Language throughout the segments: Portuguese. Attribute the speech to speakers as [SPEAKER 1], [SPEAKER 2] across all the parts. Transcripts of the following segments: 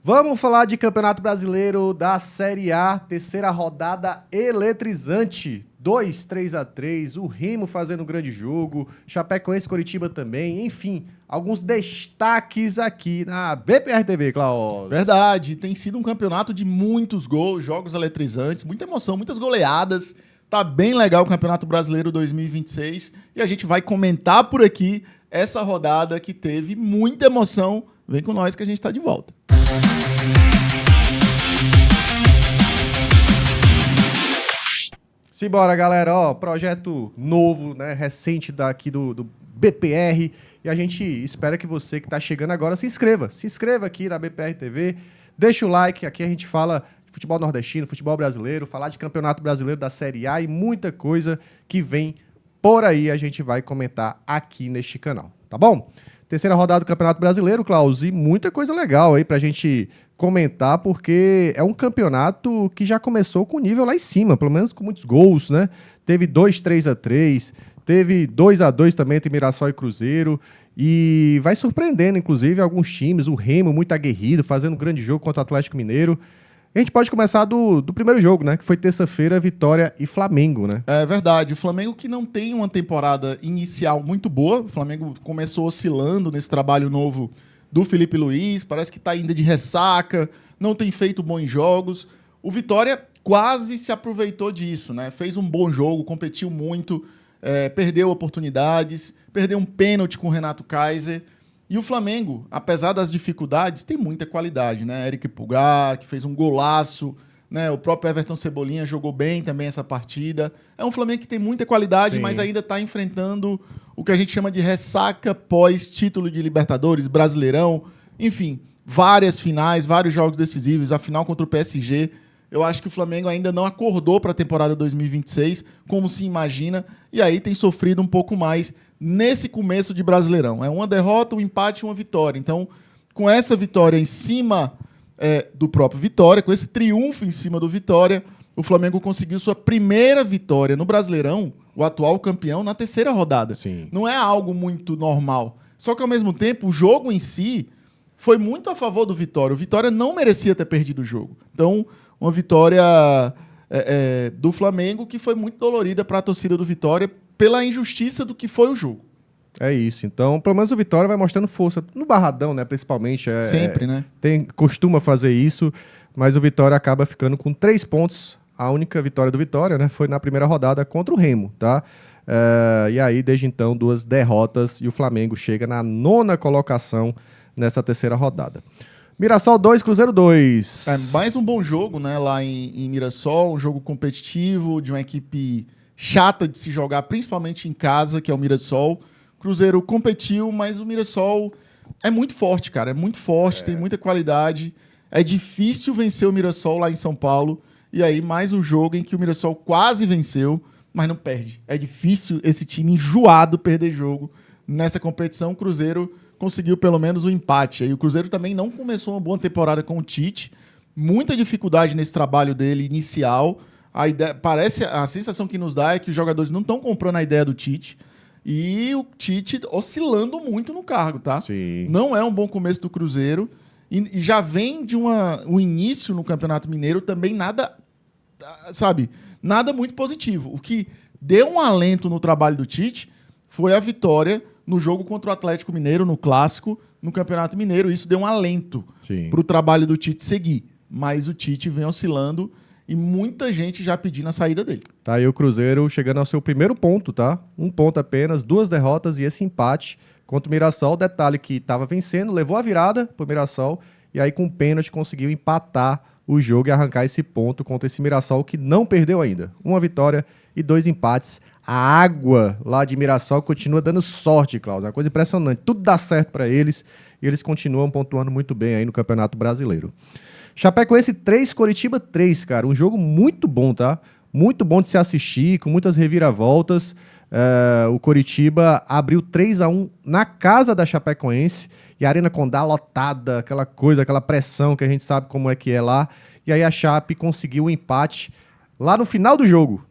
[SPEAKER 1] Vamos falar de Campeonato Brasileiro da Série A, terceira rodada eletrizante. 2-3-3, o Remo fazendo um grande jogo, Chapecoense, Coritiba também, enfim, alguns destaques aqui na BPR TV, Klaus.
[SPEAKER 2] Verdade, tem sido um campeonato de muitos gols, jogos eletrizantes, muita emoção, muitas goleadas. Tá bem legal o Campeonato Brasileiro 2026 e a gente vai comentar por aqui essa rodada que teve muita emoção. Vem com nós que a gente tá de volta.
[SPEAKER 1] Simbora, galera, ó, projeto novo, né, recente daqui do BPR, e a gente espera que você que tá chegando agora se inscreva aqui na BPR TV, deixa o like, aqui a gente fala de futebol nordestino, futebol brasileiro, falar de Campeonato Brasileiro da Série A e muita coisa que vem por aí a gente vai comentar aqui neste canal, tá bom? Terceira rodada do Campeonato Brasileiro, Klaus, e muita coisa legal aí pra gente comentar, porque é um campeonato que já começou com nível lá em cima, pelo menos com muitos gols, né? Teve 2-3-3, teve 2-2 também entre Mirassol e Cruzeiro, e vai surpreendendo, inclusive, alguns times, o Remo muito aguerrido, fazendo um grande jogo contra o Atlético Mineiro. A gente pode começar do primeiro jogo, né? Que foi terça-feira, Vitória e Flamengo, né?
[SPEAKER 2] É verdade. O Flamengo que não tem uma temporada inicial muito boa. O Flamengo começou oscilando nesse trabalho novo do Felipe Luiz. Parece que está ainda de ressaca, não tem feito bons jogos. O Vitória quase se aproveitou disso, né? Fez um bom jogo, competiu muito, perdeu oportunidades, perdeu um pênalti com o Renato Kaiser. E o Flamengo, apesar das dificuldades, tem muita qualidade, né? Eric Pulgar, que fez um golaço, né? O próprio Everton Cebolinha jogou bem também essa partida. É um Flamengo que tem muita qualidade, sim, mas ainda está enfrentando o que a gente chama de ressaca pós-título de Libertadores, Brasileirão, enfim, várias finais, vários jogos decisivos, a final contra o PSG. Eu acho que o Flamengo ainda não acordou para a temporada 2026, como se imagina, e aí tem sofrido um pouco mais nesse começo de Brasileirão. É uma derrota, um empate e uma vitória. Então, com essa vitória em cima do próprio Vitória, com esse triunfo em cima do Vitória, o Flamengo conseguiu sua primeira vitória no Brasileirão, o atual campeão, na terceira rodada.
[SPEAKER 1] Sim.
[SPEAKER 2] Não é algo muito normal. Só que, ao mesmo tempo, o jogo em si foi muito a favor do Vitória. O Vitória não merecia ter perdido o jogo. Então, uma vitória do Flamengo que foi muito dolorida para a torcida do Vitória pela injustiça do que foi o jogo.
[SPEAKER 1] É isso. Então, pelo menos o Vitória vai mostrando força. No Barradão, né, principalmente.
[SPEAKER 2] Sempre, né?
[SPEAKER 1] Costuma fazer isso, mas o Vitória acaba ficando com 3 pontos. A única vitória do Vitória, né, foi na primeira rodada contra o Remo, tá? E aí, desde então, 2 derrotas e o Flamengo chega na 9ª colocação nessa terceira rodada. Mirassol 2, Cruzeiro 2.
[SPEAKER 2] Mais um bom jogo, né, lá em Mirassol, um jogo competitivo, de uma equipe chata de se jogar, principalmente em casa, que é o Mirassol. Cruzeiro competiu, mas o Mirassol é muito forte, cara. É muito forte, tem muita qualidade. É difícil vencer o Mirassol lá em São Paulo. E aí, mais um jogo em que o Mirassol quase venceu, mas não perde. É difícil esse time enjoado perder jogo nessa competição. O Cruzeiro conseguiu pelo menos um empate. Aí o Cruzeiro também não começou uma boa temporada com o Tite. Muita dificuldade nesse trabalho dele inicial. A sensação que nos dá é que os jogadores não estão comprando a ideia do Tite. E o Tite oscilando muito no cargo, tá?
[SPEAKER 1] Sim.
[SPEAKER 2] Não é um bom começo do Cruzeiro. E já vem de um início no Campeonato Mineiro também nada muito positivo. O que deu um alento no trabalho do Tite foi a vitória no jogo contra o Atlético Mineiro, no Clássico, no Campeonato Mineiro. Isso deu um alento para o trabalho do Tite seguir. Mas o Tite vem oscilando e muita gente já pedindo a saída dele.
[SPEAKER 1] Tá aí o Cruzeiro chegando ao seu primeiro ponto, tá? 1 ponto apenas, 2 derrotas e esse empate contra o Mirassol. Detalhe que estava vencendo, levou a virada pro Mirassol e aí com o pênalti conseguiu empatar o jogo e arrancar esse ponto contra esse Mirassol que não perdeu ainda. 1 vitória e 2 empates. A água lá de Mirassol continua dando sorte, Klaus. É uma coisa impressionante. Tudo dá certo para eles e eles continuam pontuando muito bem aí no Campeonato Brasileiro. Chapecoense 3, Coritiba 3, cara. Um jogo muito bom, tá? Muito bom de se assistir, com muitas reviravoltas. O Coritiba abriu 3-1 na casa da Chapecoense e a Arena Condá lotada, aquela coisa, aquela pressão que a gente sabe como é que é lá. E aí a Chape conseguiu o empate Lá no final do jogo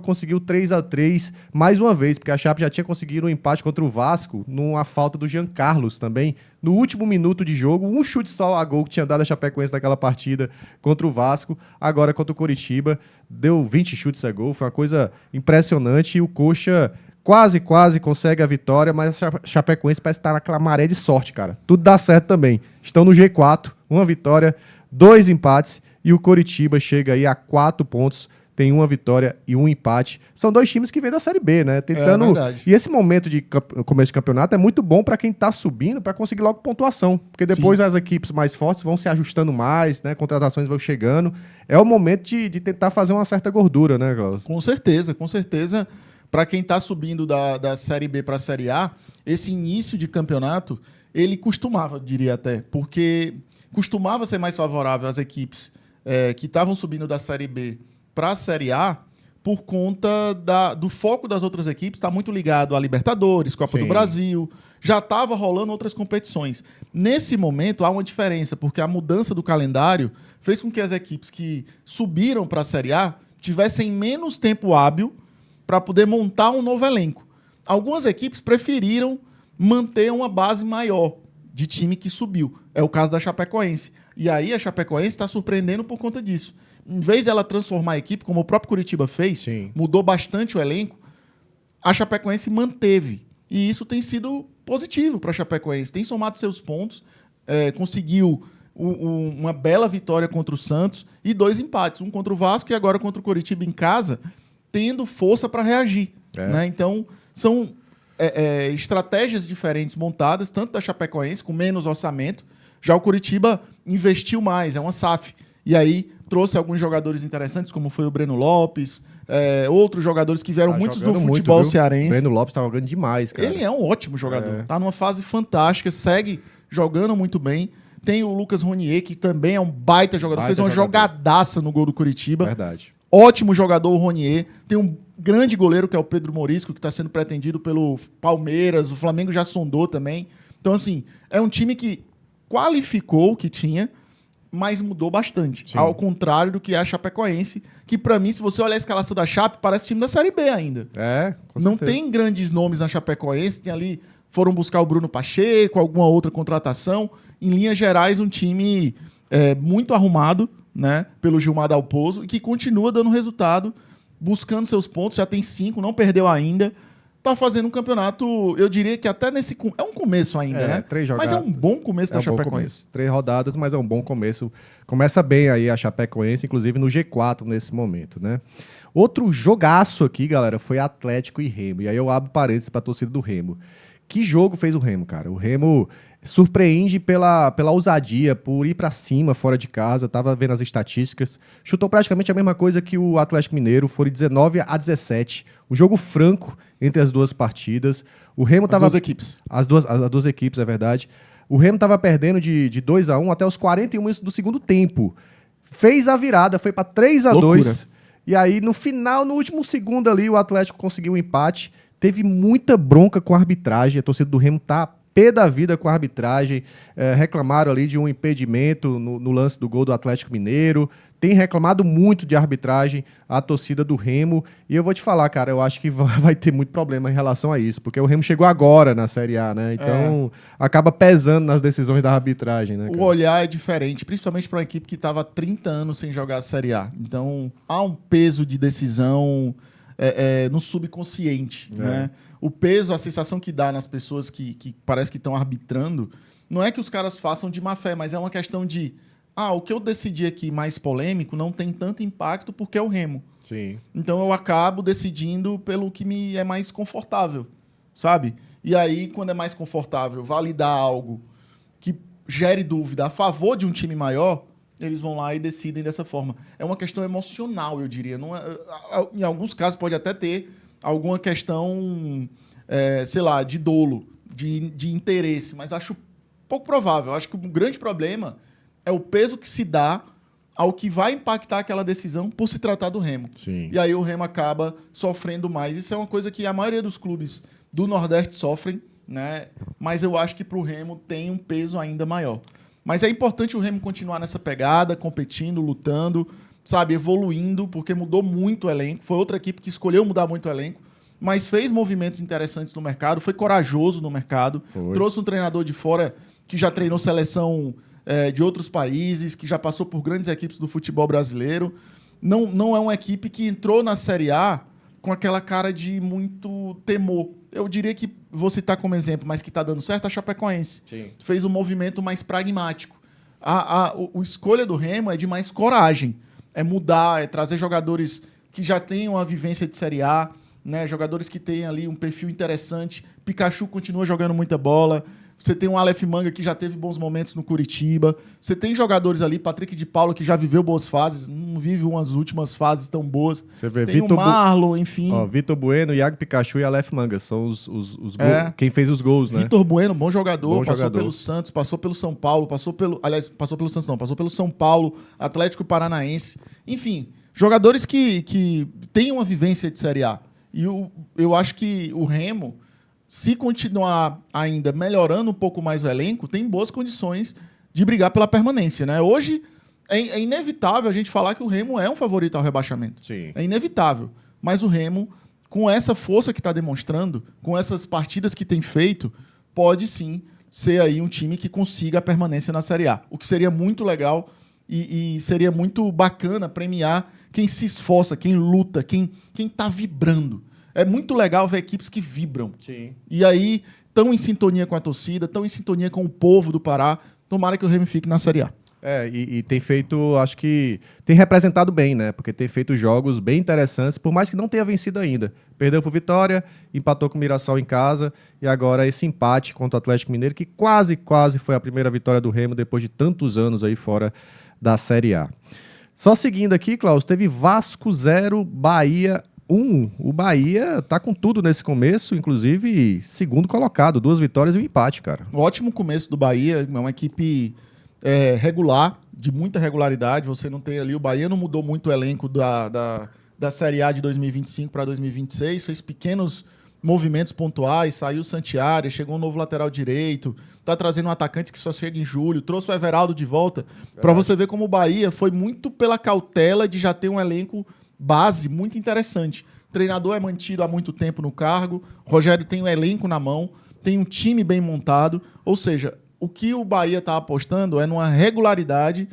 [SPEAKER 1] conseguiu 3-3 mais uma vez, porque a Chape já tinha conseguido um empate contra o Vasco, numa falta do Jean Carlos também, no último minuto de jogo, um chute só a gol que tinha dado a Chapecoense naquela partida contra o Vasco, agora contra o Coritiba, deu 20 chutes a gol, foi uma coisa impressionante, e o Coxa quase consegue a vitória, mas a Chapecoense parece estar naquela maré de sorte, cara. Tudo dá certo também. Estão no G4, uma vitória, 2 empates, e o Coritiba chega aí a 4 pontos, tem uma vitória e um empate. São 2 times que vêm da Série B, né? Tentando.
[SPEAKER 2] Verdade.
[SPEAKER 1] E esse momento de começo de campeonato é muito bom para quem tá subindo, para conseguir logo pontuação, porque depois as equipes mais fortes vão se ajustando mais, né? Contratações vão chegando. É o momento de tentar fazer uma certa gordura, né, Glaucio?
[SPEAKER 2] Com certeza. Para quem está subindo da Série B para a Série A, esse início de campeonato, ele costumava, diria até, porque costumava ser mais favorável às equipes que estavam subindo da Série B para a Série A, por conta do foco das outras equipes, está muito ligado a Libertadores, Copa do Brasil, já estava rolando outras competições. Nesse momento, há uma diferença, porque a mudança do calendário fez com que as equipes que subiram para a Série A tivessem menos tempo hábil para poder montar um novo elenco. Algumas equipes preferiram manter uma base maior de time que subiu. É o caso da Chapecoense. E aí a Chapecoense está surpreendendo por conta disso. Em vez dela transformar a equipe, como o próprio Curitiba fez, mudou bastante o elenco, a Chapecoense manteve. E isso tem sido positivo para a Chapecoense. Tem somado seus pontos, conseguiu uma bela vitória contra o Santos e 2 empates. Um contra o Vasco e agora contra o Curitiba em casa, tendo força para reagir. Né? Então, são estratégias diferentes montadas, tanto da Chapecoense, com menos orçamento. Já o Curitiba investiu mais, é uma SAF. E aí trouxe alguns jogadores interessantes, como foi o Breno Lopes, outros jogadores que vieram muitos do futebol cearense.
[SPEAKER 1] O Breno Lopes tá jogando demais, cara.
[SPEAKER 2] Ele é um ótimo jogador. Tá numa fase fantástica, segue jogando muito bem. Tem o Lucas Ronier, que também é um baita jogador. Fez uma jogadaça no gol do Curitiba.
[SPEAKER 1] Verdade.
[SPEAKER 2] Ótimo jogador o Ronier. Tem um grande goleiro, que é o Pedro Morisco, que está sendo pretendido pelo Palmeiras. O Flamengo já sondou também. Então, assim, é um time que qualificou o que tinha, mas mudou bastante. Sim. Ao contrário do que é a Chapecoense, que pra mim, se você olhar a escalação da Chape, parece time da Série B ainda.
[SPEAKER 1] Com
[SPEAKER 2] Não
[SPEAKER 1] certeza.
[SPEAKER 2] tem grandes nomes na Chapecoense, tem ali, foram buscar o Bruno Pacheco, alguma outra contratação. Em linhas gerais, um time muito arrumado, né, pelo Gilmar Dalpozo, e que continua dando resultado, buscando seus pontos, já tem 5, não perdeu ainda. Tá fazendo um campeonato, eu diria que até nesse... É um começo ainda, né?
[SPEAKER 1] 3 jogadas.
[SPEAKER 2] Mas é um bom começo da Chapecoense.
[SPEAKER 1] 3 rodadas, mas é um bom começo. Começa bem aí a Chapecoense, inclusive no G4 nesse momento, né? Outro jogaço aqui, galera, foi Atlético e Remo. E aí eu abro parênteses pra torcida do Remo. Que jogo fez o Remo, cara? O Remo surpreende pela ousadia, por ir pra cima, fora de casa. Tava vendo as estatísticas. Chutou praticamente a mesma coisa que o Atlético Mineiro. Foram 19-17. O jogo franco entre as duas partidas. O Remo tava...
[SPEAKER 2] As duas equipes.
[SPEAKER 1] As duas equipes, é verdade. O Remo tava perdendo de 2-1 até os 41 do segundo tempo. Fez a virada, foi pra 3-2. E aí, no final, no último segundo ali, o Atlético conseguiu o empate. Teve muita bronca com a arbitragem. A torcida do Remo tá pé da vida com a arbitragem. Reclamaram ali de um impedimento no lance do gol do Atlético Mineiro. Tem reclamado muito de arbitragem a torcida do Remo. E eu vou te falar, cara, eu acho que vai ter muito problema em relação a isso. Porque o Remo chegou agora na Série A, né? Então, acaba pesando nas decisões da arbitragem, né, cara?
[SPEAKER 2] O olhar é diferente, principalmente para uma equipe que estava há 30 anos sem jogar a Série A. Então, há um peso de decisão... no subconsciente, né? O peso, a sensação que dá nas pessoas que parece que estão arbitrando, não é que os caras façam de má fé, mas é uma questão de o que eu decidi aqui mais polêmico não tem tanto impacto porque é o Remo.
[SPEAKER 1] Sim.
[SPEAKER 2] Então eu acabo decidindo pelo que me é mais confortável, sabe? E aí, quando é mais confortável validar algo que gere dúvida a favor de um time maior, eles vão lá e decidem dessa forma. É uma questão emocional, eu diria. Não em alguns casos pode até ter alguma questão, sei lá, de dolo, de interesse, mas acho pouco provável. Acho que o grande problema é o peso que se dá ao que vai impactar aquela decisão por se tratar do Remo.
[SPEAKER 1] Sim.
[SPEAKER 2] E aí o Remo acaba sofrendo mais. Isso é uma coisa que a maioria dos clubes do Nordeste sofrem, né? Mas eu acho que para o Remo tem um peso ainda maior. Mas é importante o Remo continuar nessa pegada, competindo, lutando. sabe, evoluindo, porque mudou muito o elenco. Foi outra equipe que escolheu mudar muito o elenco, mas fez movimentos interessantes no mercado, foi corajoso no mercado, trouxe um treinador de fora que já treinou seleção de outros países, que já passou por grandes equipes do futebol brasileiro. Não é uma equipe que entrou na Série A com aquela cara de muito temor. Eu diria que, vou citar como exemplo, mas que está dando certo, a Chapecoense.
[SPEAKER 1] Sim.
[SPEAKER 2] Fez um movimento mais pragmático. A escolha do Remo é de mais coragem. É mudar, é trazer jogadores que já tenham uma vivência de Série A, né? Jogadores que têm ali um perfil interessante. Pikachu continua jogando muita bola. Você tem um Aleph Manga que já teve bons momentos no Curitiba. Você tem jogadores ali, Patrick de Paula, que já viveu boas fases, não vive umas últimas fases tão boas.
[SPEAKER 1] Você vê
[SPEAKER 2] tem o Marlon, enfim.
[SPEAKER 1] Vitor Bueno, Iago Pikachu e Aleph Manga são os quem fez os gols, né?
[SPEAKER 2] Vitor Bueno, bom jogador, passou pelo Santos, passou pelo São Paulo, passou pelo Santos não, passou pelo São Paulo, Atlético Paranaense. Enfim, jogadores que têm uma vivência de Série A. E eu acho que o Remo, se continuar ainda melhorando um pouco mais o elenco, tem boas condições de brigar pela permanência, né? Hoje é inevitável a gente falar que o Remo é um favorito ao rebaixamento.
[SPEAKER 1] Sim.
[SPEAKER 2] É inevitável. Mas o Remo, com essa força que está demonstrando, com essas partidas que tem feito, pode sim ser aí um time que consiga a permanência na Série A. O que seria muito legal e seria muito bacana premiar quem se esforça, quem luta, quem está vibrando. É muito legal ver equipes que vibram.
[SPEAKER 1] Sim.
[SPEAKER 2] E aí, estão em sintonia com a torcida, estão em sintonia com o povo do Pará. Tomara que o Remo fique na Série A.
[SPEAKER 1] E tem feito, acho que tem representado bem, né? Porque tem feito jogos bem interessantes, por mais que não tenha vencido ainda. Perdeu pro Vitória, empatou com o Mirassol em casa, e agora esse empate contra o Atlético Mineiro, que quase foi a primeira vitória do Remo depois de tantos anos aí fora da Série A. Só seguindo aqui, Klaus, teve Vasco 0, Bahia 1. O Bahia tá com tudo nesse começo, inclusive segundo colocado, 2 vitórias e um empate, cara.
[SPEAKER 2] Um ótimo começo do Bahia, é uma equipe regular, de muita regularidade. Você não tem ali, o Bahia não mudou muito o elenco da Série A de 2025 para 2026, fez pequenos movimentos pontuais, saiu o Santiago, chegou um novo lateral direito, tá trazendo um atacante que só chega em julho, trouxe o Everaldo de volta, para você ver como o Bahia foi muito pela cautela de já ter um elenco base muito interessante. O treinador é mantido há muito tempo no cargo, o Rogério tem um elenco na mão, tem um time bem montado, ou seja, o que o Bahia está apostando é numa regularidade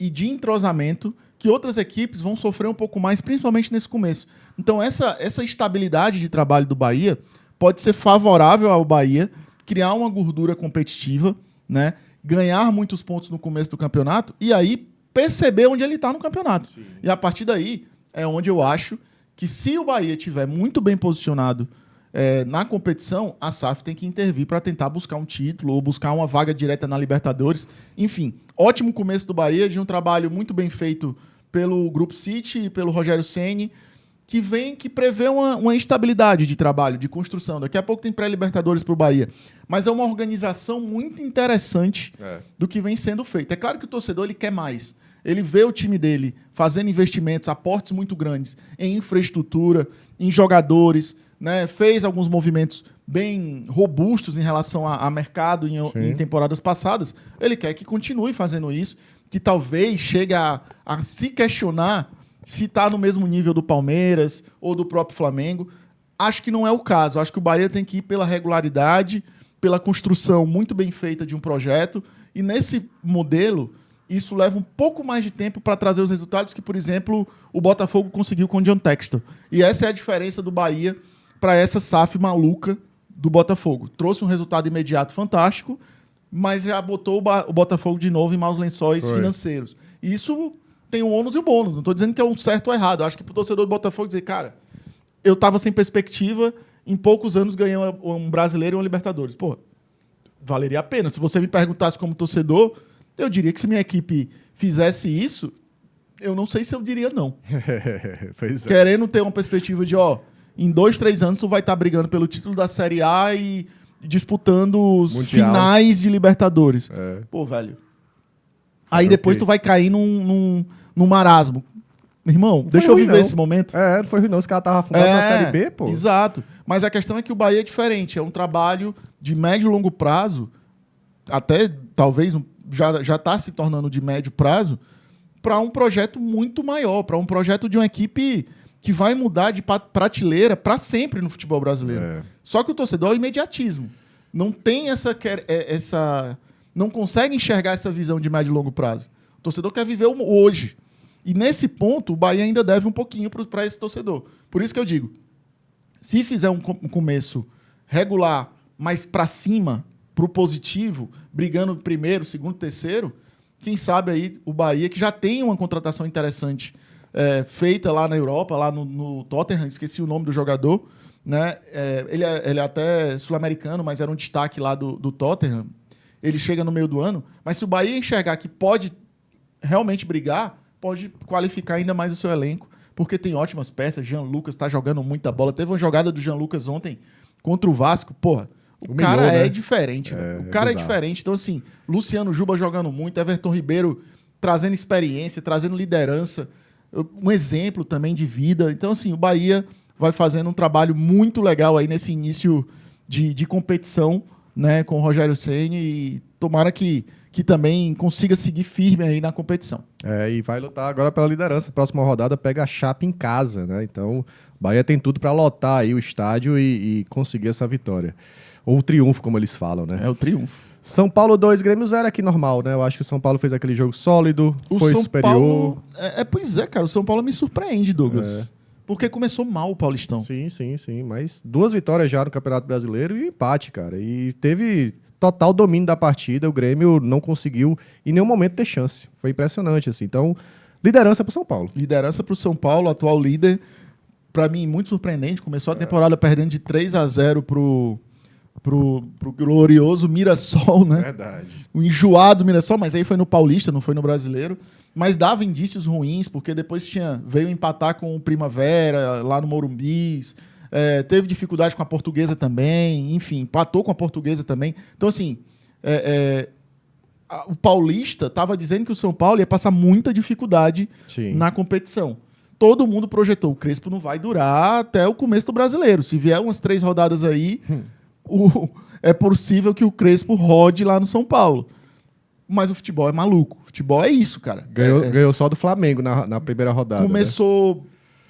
[SPEAKER 2] e de entrosamento que outras equipes vão sofrer um pouco mais, principalmente nesse começo. Então, essa estabilidade de trabalho do Bahia pode ser favorável ao Bahia criar uma gordura competitiva, né? Ganhar muitos pontos no começo do campeonato e aí perceber onde ele está no campeonato. Sim. E a partir daí é onde eu acho que, se o Bahia estiver muito bem posicionado na competição, a SAF tem que intervir para tentar buscar um título ou buscar uma vaga direta na Libertadores. Enfim, ótimo começo do Bahia, de um trabalho muito bem feito pelo Grupo City e pelo Rogério Ceni, que prevê uma estabilidade de trabalho, de construção. Daqui a pouco tem pré-Libertadores para o Bahia. Mas é uma organização muito interessante do que vem sendo feito. É claro que o torcedor ele quer mais. Ele vê o time dele fazendo investimentos, aportes muito grandes em infraestrutura, em jogadores, né? Fez alguns movimentos bem robustos em relação a mercado em temporadas passadas. Ele quer que continue fazendo isso, que talvez chegue a se questionar se está no mesmo nível do Palmeiras ou do próprio Flamengo. Acho que não é o caso. Acho que o Bahia tem que ir pela regularidade, pela construção muito bem feita de um projeto. E nesse modelo, isso leva um pouco mais de tempo para trazer os resultados que, por exemplo, o Botafogo conseguiu com o John Textor. E essa é a diferença do Bahia para essa SAF maluca do Botafogo. Trouxe um resultado imediato fantástico, mas já botou o Botafogo de novo em maus lençóis financeiros. E isso tem o ônus e o bônus. Não estou dizendo que é um certo ou errado. Eu acho que para o torcedor do Botafogo dizer, cara, eu estava sem perspectiva, em poucos anos ganhei um brasileiro e uma Libertadores. Pô, valeria a pena. Se você me perguntasse como torcedor, eu diria que se minha equipe fizesse isso, eu não sei se eu diria não. Querendo ter uma perspectiva de, em 2, 3 anos tu vai estar brigando pelo título da Série A e disputando os finais de Libertadores. Pô, velho. Aí depois tu vai cair num marasmo. Irmão, deixa eu viver esse momento.
[SPEAKER 1] Não foi ruim não. Os caras estavam afundados na Série B, pô.
[SPEAKER 2] Exato. Mas a questão é que o Bahia é diferente. É um trabalho de médio e longo prazo, até talvez já está se tornando de médio prazo, para um projeto muito maior, para um projeto de uma equipe que vai mudar de prateleira para sempre no futebol brasileiro. Só que o torcedor é o imediatismo. Não tem essa não consegue enxergar essa visão de médio e longo prazo. O torcedor quer viver o hoje. E nesse ponto, o Bahia ainda deve um pouquinho para esse torcedor. Por isso que eu digo, se fizer um começo regular, mas para cima, para o positivo, brigando primeiro, segundo, terceiro, quem sabe aí o Bahia, que já tem uma contratação interessante feita lá na Europa, lá no Tottenham, esqueci o nome do jogador, né? Ele é até sul-americano, mas era um destaque lá do Tottenham. Ele chega no meio do ano, mas se o Bahia enxergar que pode realmente brigar, pode qualificar ainda mais o seu elenco, porque tem ótimas peças. Jean Lucas está jogando muita bola. Teve uma jogada do Jean Lucas ontem contra o Vasco. Porra, o cara é diferente. O cara é diferente. Então, assim, Luciano Juba jogando muito, Everton Ribeiro trazendo experiência, trazendo liderança, um exemplo também de vida. Então, assim, o Bahia vai fazendo um trabalho muito legal aí nesse início de competição, né, com o Rogério Ceni, e tomara que também consiga seguir firme aí na competição.
[SPEAKER 1] E vai lutar agora pela liderança. Próxima rodada pega a Chape em casa, né? Então, o Bahia tem tudo para lotar aí o estádio e conseguir essa vitória. Ou o triunfo, como eles falam, né?
[SPEAKER 2] É o triunfo.
[SPEAKER 1] São Paulo 2, Grêmio 0 aqui normal, né? Eu acho que o São Paulo fez aquele jogo sólido, foi
[SPEAKER 2] São
[SPEAKER 1] superior.
[SPEAKER 2] Paulo, pois é, cara. O São Paulo me surpreende, Douglas. Porque começou mal o Paulistão.
[SPEAKER 1] Sim. Mas 2 vitórias já no Campeonato Brasileiro e um empate, cara. E teve total domínio da partida. O Grêmio não conseguiu em nenhum momento ter chance. Foi impressionante, assim. Então, liderança pro São Paulo.
[SPEAKER 2] Liderança pro São Paulo, atual líder. Pra mim, muito surpreendente. Começou a temporada perdendo de 3-0 pro glorioso Mirassol, né?
[SPEAKER 1] Verdade.
[SPEAKER 2] O enjoado Mirassol, mas aí foi no Paulista, não foi no Brasileiro. Mas dava indícios ruins, porque depois veio empatar com o Primavera, lá no Morumbis. Teve dificuldade com a Portuguesa também. Enfim, empatou com a Portuguesa também. Então, assim, o Paulista estava dizendo que o São Paulo ia passar muita dificuldade na competição. Todo mundo projetou. O Crespo não vai durar até o começo do Brasileiro. Se vier umas 3 rodadas aí, é possível que o Crespo rode lá no São Paulo. Mas o futebol é maluco. O futebol é isso, cara.
[SPEAKER 1] Ganhou só do Flamengo na primeira rodada.
[SPEAKER 2] Começou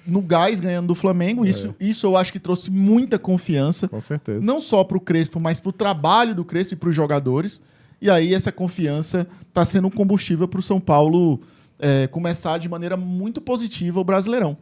[SPEAKER 2] no gás ganhando do Flamengo. Isso eu acho que trouxe muita confiança.
[SPEAKER 1] Com certeza.
[SPEAKER 2] Não só para o Crespo, mas para o trabalho do Crespo e para os jogadores. E aí essa confiança está sendo um combustível para o São Paulo começar de maneira muito positiva o Brasileirão.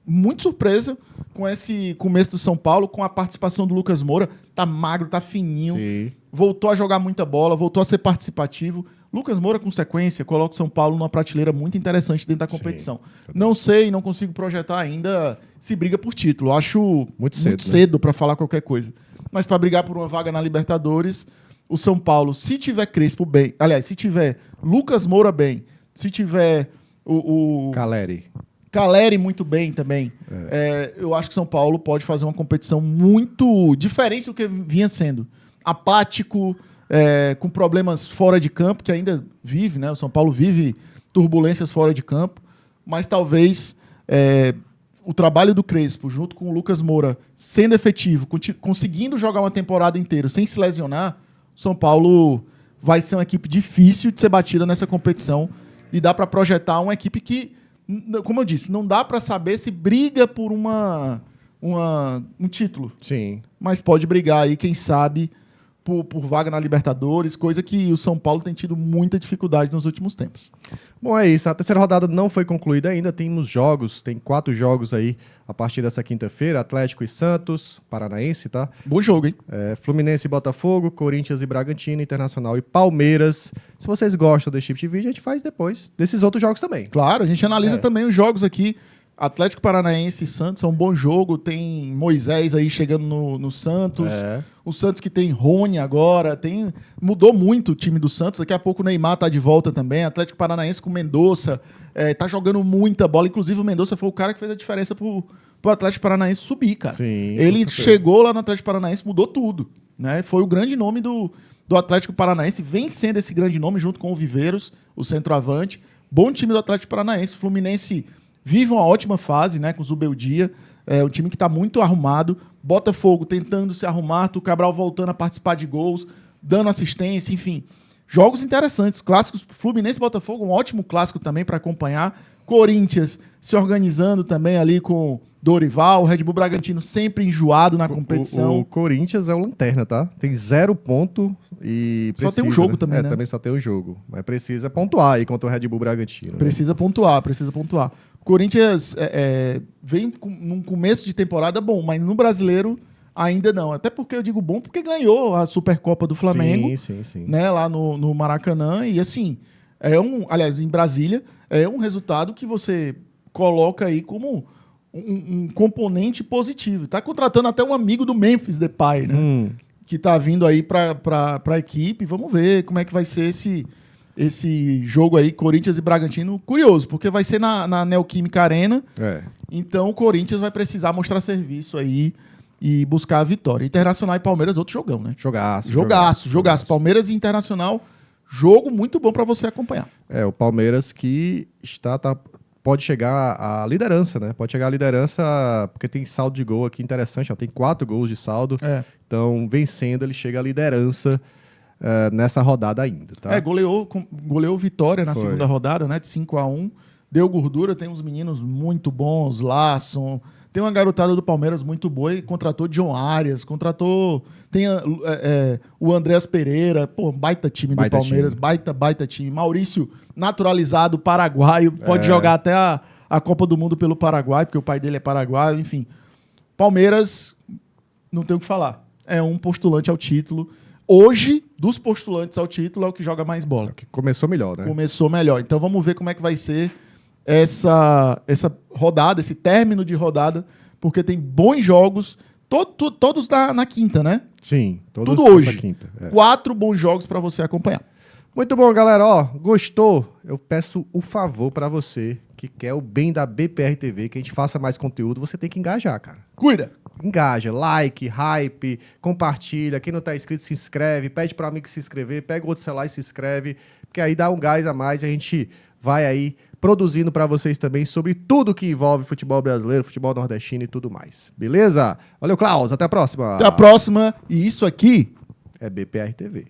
[SPEAKER 2] Muito surpresa com esse começo do São Paulo, com a participação do Lucas Moura. Tá magro, tá fininho.
[SPEAKER 1] Sim.
[SPEAKER 2] Voltou a jogar muita bola, voltou a ser participativo. Lucas Moura, com sequência, coloca o São Paulo numa prateleira muito interessante dentro da competição. Não sei, não consigo projetar ainda se briga por título. Acho muito cedo para falar qualquer coisa. Mas para brigar por uma vaga na Libertadores, o São Paulo, se tiver Crespo bem, aliás, se tiver Lucas Moura bem, se tiver o Caleri muito bem também, eu acho que o São Paulo pode fazer uma competição muito diferente do que vinha sendo. Apático, com problemas fora de campo, que ainda vive, né? O São Paulo vive turbulências fora de campo, mas talvez o trabalho do Crespo, junto com o Lucas Moura, sendo efetivo, conseguindo jogar uma temporada inteira sem se lesionar, o São Paulo vai ser uma equipe difícil de ser batida nessa competição e dá para projetar uma equipe que, como eu disse, não dá para saber se briga por um título.
[SPEAKER 1] Sim.
[SPEAKER 2] Mas pode brigar aí, quem sabe, por vaga na Libertadores, coisa que o São Paulo tem tido muita dificuldade nos últimos tempos.
[SPEAKER 1] Bom, é isso. A terceira rodada não foi concluída ainda. Temos jogos, tem 4 jogos aí a partir dessa quinta-feira. Atlético e Santos, Paranaense, tá?
[SPEAKER 2] Bom jogo, hein?
[SPEAKER 1] Fluminense e Botafogo, Corinthians e Bragantino, Internacional e Palmeiras. Se vocês gostam desse tipo de vídeo, a gente faz depois desses outros jogos também.
[SPEAKER 2] Claro, a gente analisa também os jogos aqui. Atlético Paranaense e Santos é um bom jogo. Tem Moisés aí chegando no Santos. O Santos que tem Rony agora. Mudou muito o time do Santos. Daqui a pouco o Neymar tá de volta também. Atlético Paranaense com Mendonça. Tá jogando muita bola. Inclusive o Mendonça foi o cara que fez a diferença pro Atlético Paranaense subir, cara.
[SPEAKER 1] Sim,
[SPEAKER 2] ele chegou lá no Atlético Paranaense, mudou tudo, né? Foi o grande nome do Atlético Paranaense. Vem sendo esse grande nome junto com o Viveiros, o centroavante. Bom time do Atlético Paranaense. Fluminense vive uma ótima fase, né, com o Zubeldia. Um time que está muito arrumado. Botafogo tentando se arrumar. O Cabral voltando a participar de gols, dando assistência, enfim. jogos interessantes, clássicos. Fluminense e Botafogo, um ótimo clássico também para acompanhar. Corinthians se organizando também ali com Dorival, Red Bull Bragantino sempre enjoado na competição.
[SPEAKER 1] O Corinthians é o lanterna, tá? Tem 0 ponto e precisa,
[SPEAKER 2] só tem um jogo também, né?
[SPEAKER 1] Também só tem um jogo. Mas precisa pontuar aí contra o Red Bull Bragantino.
[SPEAKER 2] Precisa pontuar, precisa pontuar. O Corinthians vem num começo de temporada bom, mas no Brasileiro ainda não. Até porque eu digo bom porque ganhou a Supercopa do Flamengo.
[SPEAKER 1] Sim.
[SPEAKER 2] Né, lá no Maracanã. E assim, aliás, em Brasília, é um resultado que você coloca aí como um componente positivo. Tá contratando até um amigo do Memphis Depay, né? Que tá vindo aí pra equipe. Vamos ver como é que vai ser esse jogo aí, Corinthians e Bragantino. Curioso, porque vai ser na Neoquímica Arena. Então o Corinthians vai precisar mostrar serviço aí e buscar a vitória. Internacional e Palmeiras, outro jogão, né? Jogaço. Palmeiras e Internacional, jogo muito bom para você acompanhar.
[SPEAKER 1] O Palmeiras que pode chegar à liderança, né? Pode chegar à liderança porque tem saldo de gol aqui interessante. Tem 4 gols de saldo. Então, vencendo, ele chega à liderança nessa rodada ainda, tá?
[SPEAKER 2] Goleou Vitória na segunda rodada, né? De 5-1. Deu gordura, tem uns meninos muito bons, Larsson. Tem uma garotada do Palmeiras muito boa e contratou John Arias, tem o Andreas Pereira, baita time do Palmeiras, baita time. Maurício, naturalizado, paraguaio, pode jogar até a Copa do Mundo pelo Paraguai, porque o pai dele é paraguaio, enfim. Palmeiras, não tem o que falar, é um postulante ao título. Hoje, dos postulantes ao título, é o que joga mais bola.
[SPEAKER 1] Que começou melhor, né?
[SPEAKER 2] Começou melhor. Então vamos ver como é que vai ser essa rodada, esse término de rodada, porque tem bons jogos, todos na quinta, né?
[SPEAKER 1] Sim, todos
[SPEAKER 2] tudo hoje.
[SPEAKER 1] Quinta.
[SPEAKER 2] 4 bons jogos para você acompanhar.
[SPEAKER 1] Muito bom, galera. Gostou? Eu peço o favor para você que quer o bem da BPR TV, que a gente faça mais conteúdo, você tem que engajar, cara.
[SPEAKER 2] Cuida!
[SPEAKER 1] Engaja, like, hype, compartilha. Quem não tá inscrito, se inscreve. Pede para amigo se inscrever, pega o outro celular e se inscreve, porque aí dá um gás a mais e a gente vai aí produzindo para vocês também sobre tudo que envolve futebol brasileiro, futebol nordestino e tudo mais. Beleza? Valeu, Klaus. Até a próxima.
[SPEAKER 2] Até a próxima. E isso aqui
[SPEAKER 1] é BPR TV.